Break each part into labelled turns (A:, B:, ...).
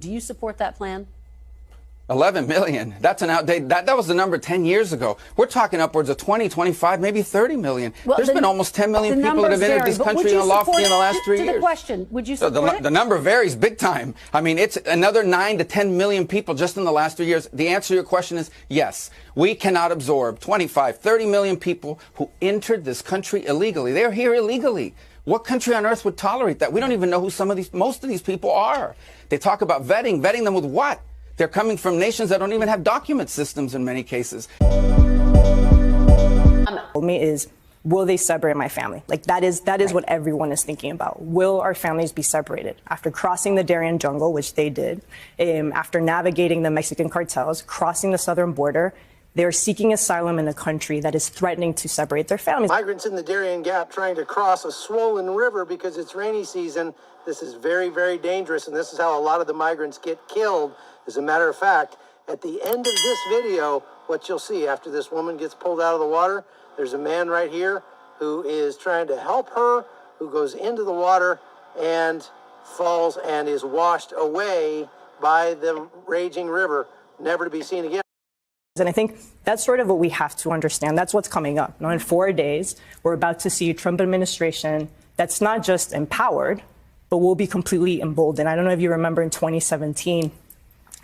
A: Do you support that plan?
B: 11 million. That's an outdated. That was the number 10 years ago. We're talking upwards of 20, 25, maybe 30 million.
A: Well,
B: There's been almost 10 million people that have entered this country unlawfully in the last 3 years.
A: To the question, would you support it?
B: The number varies big time. I mean, it's another 9 to 10 million people just in the last 3 years. The answer to your question is yes. We cannot absorb 25, 30 million people who entered this country illegally. They're here illegally. What country on earth would tolerate that? We don't even know who most of these people are. They talk about vetting them with what? They're coming from nations that don't even have document systems in many cases.
C: Me is, will they separate my family? Like that is what everyone is thinking about. Will our families be separated? After crossing the Darien jungle, which they did, after navigating the Mexican cartels, crossing the southern border, they're seeking asylum in a country that is threatening to separate their families.
D: Migrants in the Darien Gap trying to cross a swollen river because it's rainy season. This is very, very dangerous, and this is how a lot of the migrants get killed. As a matter of fact, at the end of this video, what you'll see after this woman gets pulled out of the water, there's a man right here who is trying to help her, who goes into the water and falls and is washed away by the raging river, never to be seen again.
C: And I think that's sort of what we have to understand. That's what's coming up. Now, in 4 days, we're about to see a Trump administration that's not just empowered, but will be completely emboldened. I don't know if you remember in 2017,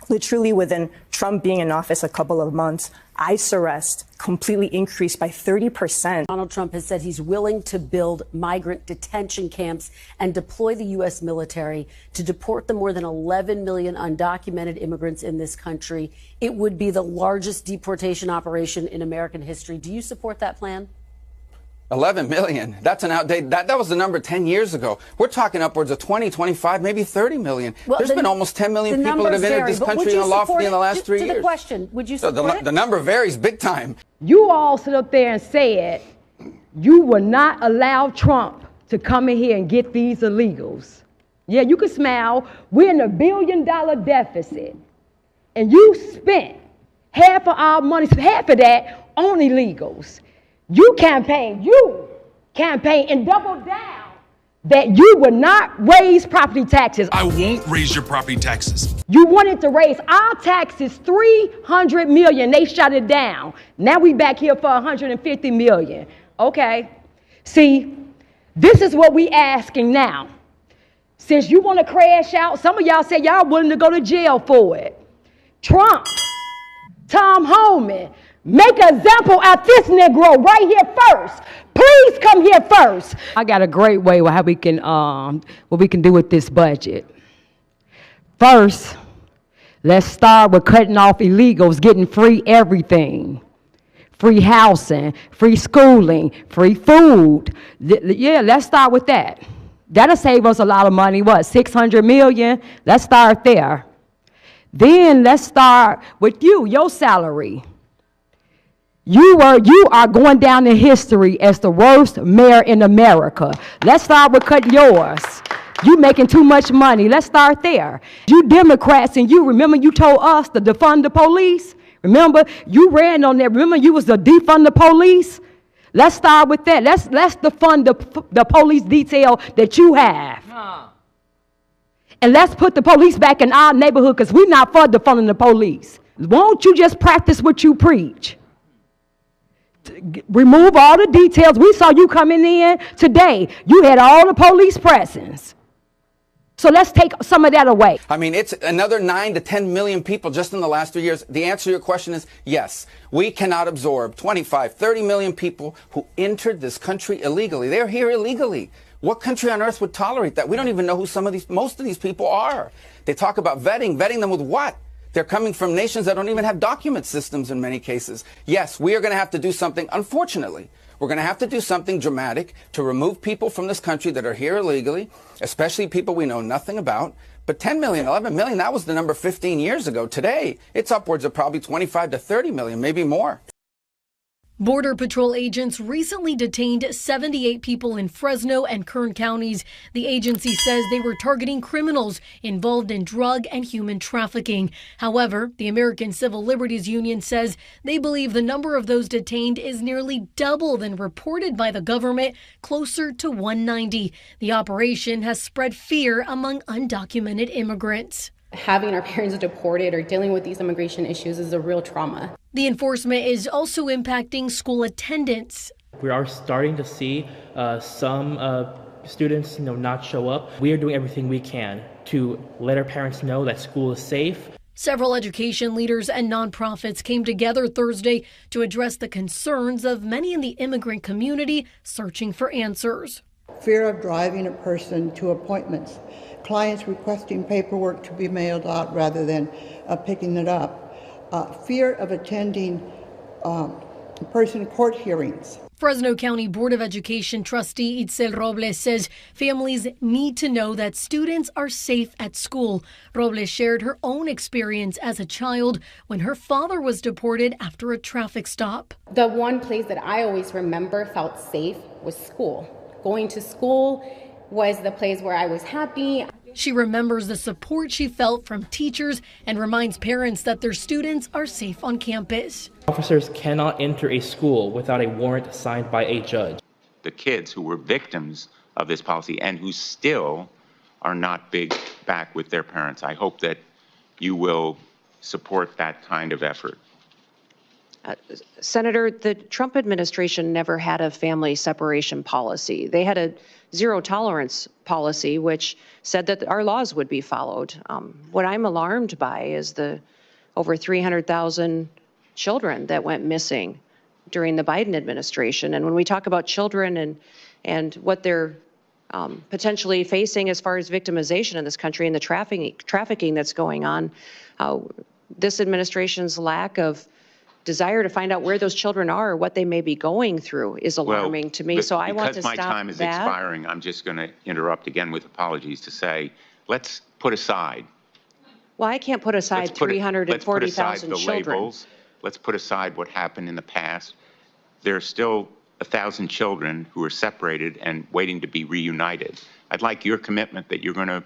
C: literally within Trump being in office a couple of months, ICE arrests completely increased by 30%.
A: Donald Trump has said he's willing to build migrant detention camps and deploy the U.S. military to deport the more than 11 million undocumented immigrants in this country. It would be the largest deportation operation in American history. Do you support that plan?
B: 11 million. That's an outdated. That was the number 10 years ago. We're talking upwards of 20, 25, maybe 30 million. Well, There's been almost 10 million people that have entered this country unlawfully in the last 3 years.
A: To the question, would you support it?
B: The number varies big time.
E: You all sit up there and said you will not allow Trump to come in here and get these illegals. Yeah, you can smile. We're in $1 billion deficit. And you spent half of our money, half of that on illegals. You campaign and double down that you would not raise property taxes.
F: I won't raise your property taxes.
E: You wanted to raise our taxes $300 million. They shut it down. Now we back here for $150 million. Okay. See, this is what we asking now. Since you want to crash out, some of y'all say y'all willing to go to jail for it. Trump, tomhoman, make an example out this Negro right here first. Please come here first. I got a great way how we can what we can do with this budget. First, let's start with cutting off illegals, getting free everything. Free housing, free schooling, free food. Yeah, let's start with that. That'll save us a lot of money. What, $600 million? Let's start there. Then let's start with your salary. You are going down in history as the worst mayor in America. Let's start with cutting yours. You making too much money. Let's start there. You Democrats, and you remember you told us to defund the police? Remember, you ran on that. Remember, you was the defund the police? Let's start with that. Let's defund the police detail that you have. And let's put the police back in our neighborhood, because we're not for defunding the police. Won't you just practice what you preach? Remove all the details. We saw you coming in today. You had all the police presence. So let's take some of that away.
B: I mean, it's another 9 to 10 million people just in the last 3 years. The answer to your question is yes. We cannot absorb 25, 30 million people who entered this country illegally. They're here illegally. What country on earth would tolerate that? We don't even know who most of these people are. They talk about vetting them with what? They're coming from nations that don't even have document systems in many cases. Yes, we are going to have to do something, unfortunately. We're going to have to do something dramatic to remove people from this country that are here illegally, especially people we know nothing about. But 10 million, 11 million, that was the number 15 years ago. Today, it's upwards of probably 25 to 30 million, maybe more.
G: Border Patrol agents recently detained 78 people in Fresno and Kern counties. The agency says they were targeting criminals involved in drug and human trafficking. However, the American Civil Liberties Union says they believe the number of those detained is nearly double than reported by the government, closer to 190. The operation has spread fear among undocumented immigrants.
H: having our parents deported or dealing with these immigration issues is a real trauma.
G: The enforcement is also impacting school attendance.
I: We are starting to see some students not show up. We are doing everything we can to let our parents know that school is safe.
G: Several education leaders and nonprofits came together Thursday to address the concerns of many in the immigrant community searching for answers.
J: Fear of driving a person to appointments, clients requesting paperwork to be mailed out rather than picking it up, fear of attending in-person court hearings.
G: Fresno County Board of Education trustee Itzel Robles says families need to know that students are safe at school. Robles shared her own experience as a child when her father was deported after a traffic stop.
H: The one place that I always remember felt safe was school. Going to school was the place where I was happy.
G: She remembers the support she felt from teachers and reminds parents that their students are safe on campus.
I: Officers cannot enter a school without a warrant signed by a judge.
K: The kids who were victims of this policy and who still are not back with their parents, I hope that you will support that kind of effort.
L: Senator, the Trump administration never had a family separation policy. They had a zero tolerance policy, which said that our laws would be followed. What I'm alarmed by is the over 300,000 children that went missing during the Biden administration. And when we talk about children and what they're potentially facing as far as victimization in this country and the trafficking that's going on, this administration's lack of desire to find out where those children are or what they may be going through is alarming to me. So I want to stop that.
K: Because my time is expiring, I'm just going to interrupt again with apologies to say, let's put aside.
L: Well, I can't put aside 340,000 children.
K: Labels. Let's put aside what happened in the past. There are still 1,000 children who are separated and waiting to be reunited. I'd like your commitment that you're going to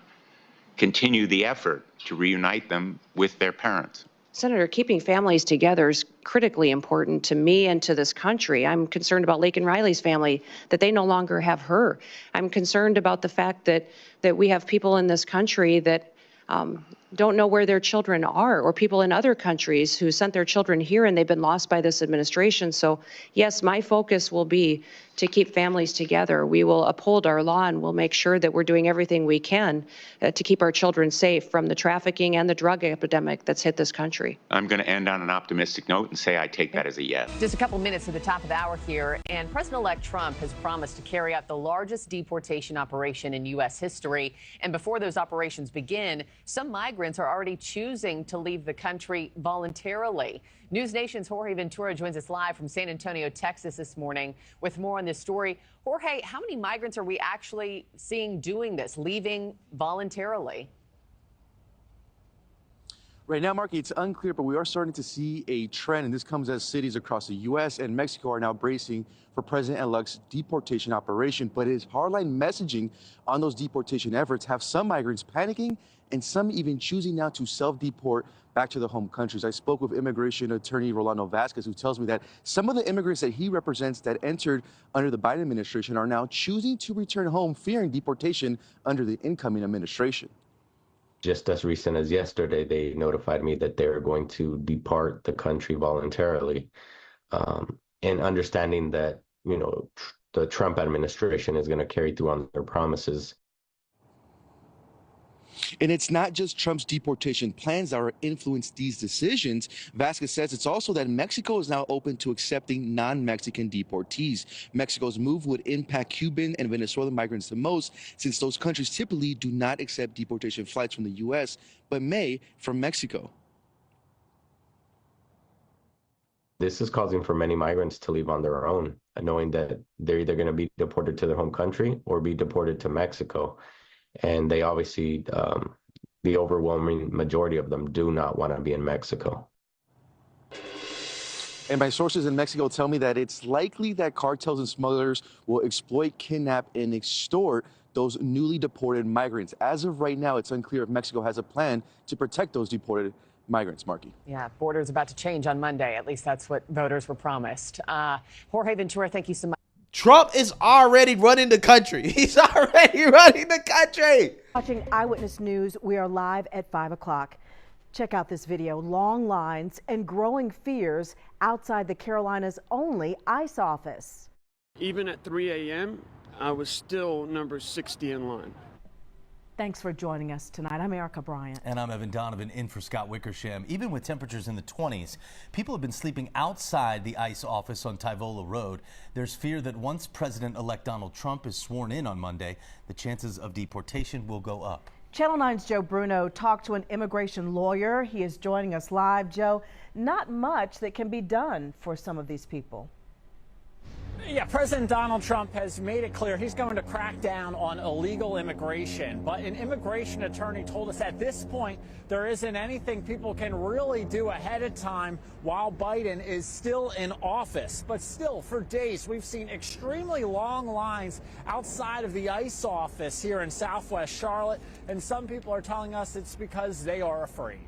K: continue the effort to reunite them with their parents.
L: Senator, keeping families together is critically important to me and to this country. I'm concerned about Laken Riley's family, that they no longer have her. I'm concerned about the fact that we have people in this country that don't know where their children are, or people in other countries who sent their children here and they've been lost by this administration. So, yes, my focus will be to keep families together. We will uphold our law and we'll make sure that we're doing everything we can to keep our children safe from the trafficking and the drug epidemic that's hit this country.
K: I'm going to end on an optimistic note and say I take that as a yes.
M: Just a couple minutes to the top of the hour here, and President-elect Trump has promised to carry out the largest deportation operation in U.S. history. And before those operations begin, some migrants are already choosing to leave the country voluntarily. News Nation's Jorge Ventura joins us live from San Antonio, Texas this morning with more on this story. Jorge, how many migrants are we actually seeing doing this, leaving voluntarily?
N: Right now, Marky, it's unclear, but we are starting to see a trend, and this comes as cities across the U.S. and Mexico are now bracing for President-elect's deportation operation. But his hardline messaging on those deportation efforts have some migrants panicking and some even choosing now to self-deport back to their home countries. I spoke with immigration attorney Rolando Vasquez, who tells me that some of the immigrants that he represents that entered under the Biden administration are now choosing to return home, fearing deportation under the incoming administration.
O: Just as recent as yesterday, they notified me that they're going to depart the country voluntarily, and understanding that, the Trump administration is going to carry through on their promises.
N: And it's not just Trump's deportation plans that are influenced these decisions. Vasquez says it's also that Mexico is now open to accepting non-Mexican deportees. Mexico's move would impact Cuban and Venezuelan migrants the most, since those countries typically do not accept deportation flights from the U.S., but may from Mexico.
O: This is causing for many migrants to leave on their own, knowing that they're either going to be deported to their home country or be deported to Mexico. And they obviously, the overwhelming majority of them do not want to be in Mexico.
N: And my sources in Mexico tell me that it's likely that cartels and smugglers will exploit, kidnap, and extort those newly deported migrants. As of right now, it's unclear if Mexico has a plan to protect those deported migrants, Marky.
M: Yeah, border's about to change on Monday. At least that's what voters were promised. Jorge Ventura, thank you so much.
P: Trump is already running the country. He's already running the country.
Q: Watching Eyewitness News, we are live at 5 o'clock. Check out this video. Long lines and growing fears outside the Carolinas' only ICE office.
R: Even at 3 a.m., I was still number 60 in line.
Q: Thanks for joining us tonight. I'm Erica Bryant.
S: And I'm Evan Donovan in for Scott Wickersham. Even with temperatures in the 20s, people have been sleeping outside the ICE office on Tyvola Road. There's fear that once President-elect Donald Trump is sworn in on Monday, the chances of deportation will go up.
Q: Channel 9's Joe Bruno talked to an immigration lawyer. He is joining us live. Joe, not much that can be done for some of these people.
T: Yeah, President Donald Trump has made it clear he's going to crack down on illegal immigration. But an immigration attorney told us at this point there isn't anything people can really do ahead of time while Biden is still in office. But still, for days, we've seen extremely long lines outside of the ICE office here in Southwest Charlotte. And some people are telling us it's because they are afraid.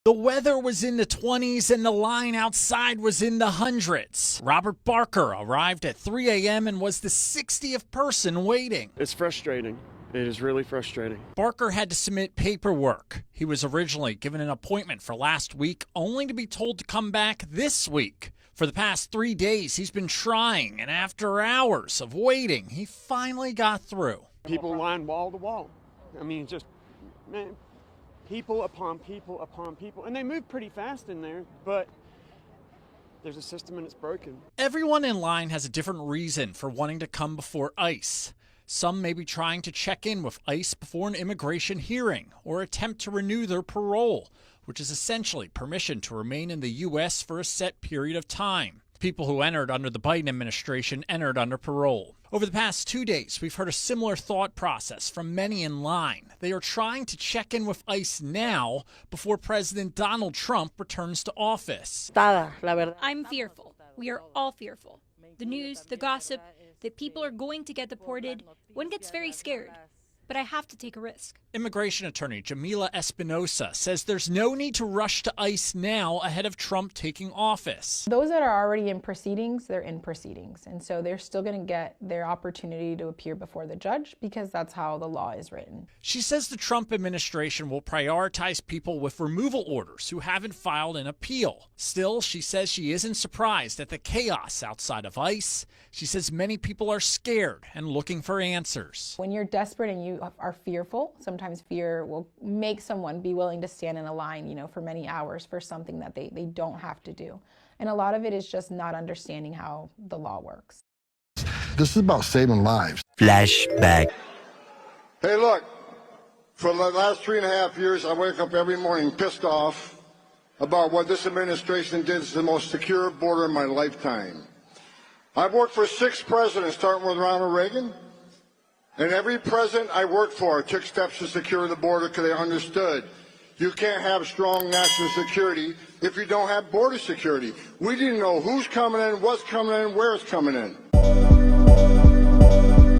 U: The weather was in the 20s and the line outside was in the hundreds. Robert Barker arrived at 3 a.m. and was the 60th person waiting.
R: It's frustrating. It is really frustrating.
U: Barker had to submit paperwork. He was originally given an appointment for last week, only to be told to come back this week. For the past 3 days, he's been trying, and after hours of waiting, he finally got through.
R: People line wall to wall. I mean, just, man. People upon people upon people. And they move pretty fast in there, but there's a system and it's broken.
U: Everyone in line has a different reason for wanting to come before ICE. Some may be trying to check in with ICE before an immigration hearing or attempt to renew their parole, which is essentially permission to remain in the U.S. for a set period of time. People who entered under the Biden administration entered under parole. Over the past 2 days, we've heard a similar thought process from many in line. They are trying to check in with ICE now before President Donald Trump returns to office.
V: I'm fearful. We are all fearful. The news, the gossip, that people are going to get deported, one gets very scared. But I have to take a risk.
U: Immigration attorney Jamila Espinosa says there's no need to rush to ICE now ahead of Trump taking office.
W: Those that are already in proceedings, they're in proceedings. And so they're still going to get their opportunity to appear before the judge because that's how the law is written.
U: She says the Trump administration will prioritize people with removal orders who haven't filed an appeal. Still, she says she isn't surprised at the chaos outside of ICE. She says many people are scared and looking for answers.
W: When you're desperate and you are fearful, sometimes fear will make someone be willing to stand in a line, for many hours for something that they don't have to do. And a lot of it is just not understanding how the law works.
X: This is about saving lives.
Y: Flashback.
X: Hey, look, for the last 3.5 years, I wake up every morning pissed off about what this administration did to the most secure border in my lifetime. I've worked for 6 presidents, starting with Ronald Reagan. And every president I worked for took steps to secure the border because they understood you can't have strong national security if you don't have border security. We didn't know who's coming in, what's coming in, where it's coming in.